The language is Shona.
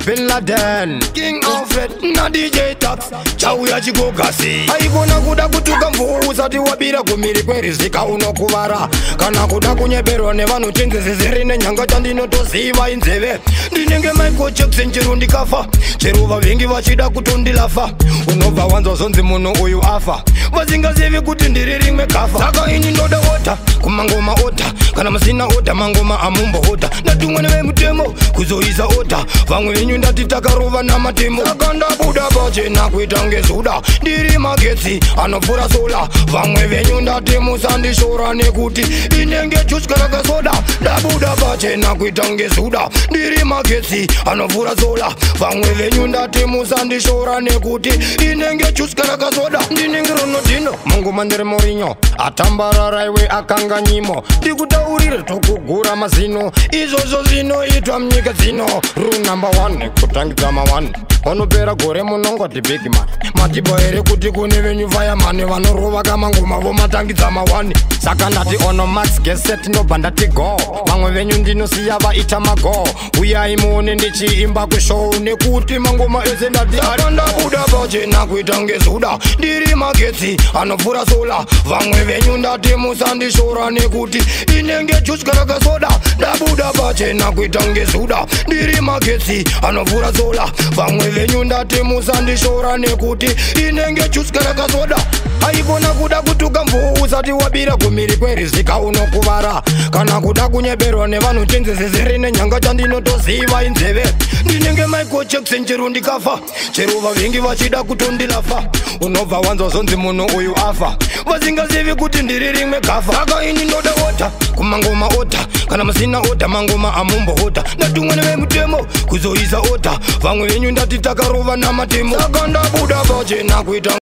Bin Laden, King of it, na DJ Tax, chauya chigogasi. Aigona kuda kutuka mvuu usati wabira kumiri kwerizika unokuvara. Kana kuda kunyeberwa nevanu tenzesezeri nenyanga chandinotoziva inzeve. Ndinenge Michael Jackson cheru ndikafa, cheru vavingi vachida kutondilafa. Unobva wanzo zonzi muno uyu afa, vasingazivi kuti ndiri rimwe kafa. Saka ini ndoda ota, kumangoma ota, kana musina ota mangoma amumbo ota. Ndatumwa neve mutemo, kuzoisa ota, vamwe venyu ndati takarova namatemo. Saka ndabuda pachena kuita ngezuda, ndiri magetsi anopfura sola. Vamwe venyu ndati musandishora nekuti inenge juice kana kasoda. Ndabuda pachena kuita ngezuda, ndiri magetsi anopfura sola. Vamwe venyu ndati musandishora nekuti inenge juice kana kasoda. Ndinenge Ronaldinho, mangoma ndiri Mourinho, atambarara iwe akanganyimo. Ndikutaurire tokugura mazino, izvozvo zvinoitwa munyika dzino. Rule number 1 kutangidza ma1, vanopera gore munongoti big man. Matibo here kuti kune venyu fireman vanorova kamangoma vomatangidza ma1. Saka ndati ono max geset ndobva ndati go. Vamwe venyu ndinosiya vaita mago, uyai muone ndichiimba kushow nekuti mangoma ese ndati arandabuda pachena kuita ngezuda. Ndiri magetsi anopfura sola, vamwe venyu ndati musandishora nekuti inenge juice kana kasoda. Ndabuda pachena kuita ngezuda, ndiri magetsi anopfura sola. Vamwe venyu ndati musandishora nekuti inenge juice kana kasoda. Aikona kuda kutuka mvuu usati wabira kumiri kwerizika unokuvara. Kana kuda kunyeberwa nevanu tenzesezeri nenyanga chandinotoziva inzeve. Ndinenge Michael Jackson cheru ndikafa, cheru vavingi vachida kutondilafa. Unobva wanzo zonzi muno uyu afa, vasingazivi kuti ndiri rimwe kafa. Saka ini ndoda ota, kumangoma ota, kana musina ota mangoma amumbo ota. Ndatumwa neve mutemo, kuzoisa ota, vamwe venyu ndati takarova namatemo. Saka ndabuda pachena kuita